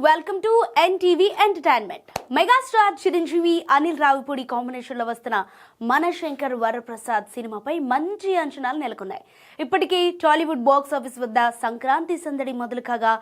Welcome to NTV entertainment. Megastar Chiranjeevi Anil Ravipudi combination లో వస్తున్న మనశంకర్ వరప్రసాద్ సినిమాపై మంచి అంచనాలు నెలకొన్నాయి. ఇప్పటికే టాలీవుడ్ బాక్స్ ఆఫీస్ వద్ద సంక్రాంతి సందడి మొదలు కాగా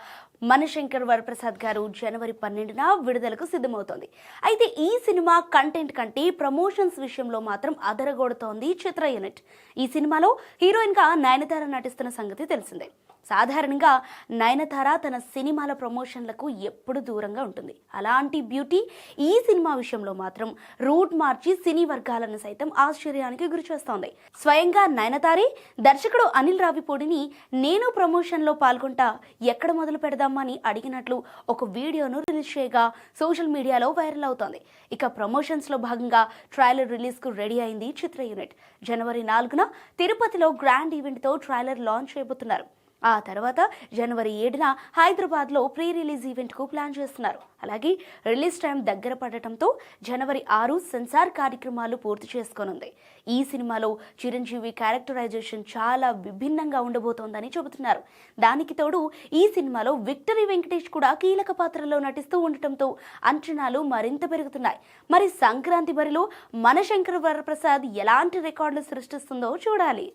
మనశంకర్ వరప్రసాద్ గారు జనవరి 12న విడుదలకు సిద్ధమవుతోంది. అయితే ఈ సినిమా కంటెంట్ కంటే ప్రమోషన్స్ విషయంలో మాత్రం అదరగొడుతోంది చిత్ర యూనిట్. ఈ సినిమాలో హీరోయిన్ గా నయనతార నటిస్తున్న సంగతి తెలిసిందే. సాధారణంగా నయనతార తన సినిమాల ప్రమోషన్లకు ఎప్పుడు దూరంగా ఉంటుంది. అలాంటి బ్యూటీ ఈ సినిమా విషయంలో మాత్రం రూట్ మార్చి సినీ వర్గాలను సైతం ఆశ్చర్యానికి గురిచేస్తోంది. స్వయంగా నయనతారే దర్శకుడు అనిల్ రావిపూడిని నేను ప్రమోషన్లో పాల్గొంటా, ఎక్కడ మొదలు పెడదామని అడిగినట్లు ఒక వీడియోను రిలీజ్ చేయగా సోషల్ మీడియాలో వైరల్ అవుతోంది. ఇక ప్రమోషన్స్లో భాగంగా ట్రైలర్ రిలీజ్కు రెడీ అయింది చిత్ర యూనిట్. జనవరి 4న తిరుపతిలో గ్రాండ్ ఈవెంట్తో ట్రైలర్ లాంచ్ చేయబోతున్నారు. ఆ తర్వాత జనవరి 7న హైదరాబాద్లో ప్రీ రిలీజ్ ఈవెంట్కు ప్లాన్ చేస్తున్నారు. అలాగే రిలీజ్ టైం దగ్గర పడటంతో జనవరి 6 సెన్సార్ కార్యక్రమాలు పూర్తి చేసుకోనుంది. ఈ సినిమాలో చిరంజీవి క్యారెక్టరైజేషన్ చాలా విభిన్నంగా ఉండబోతోందని చెబుతున్నారు. దానికి తోడు ఈ సినిమాలో విక్టరీ వెంకటేష్ కూడా కీలక పాత్రలో నటిస్తూ ఉండటంతో అంచనాలు మరింత పెరుగుతున్నాయి. మరి సంక్రాంతి బరిలో మనశంకర్ వరప్రసాద్ ఎలాంటి రికార్డులు సృష్టిస్తుందో చూడాలి.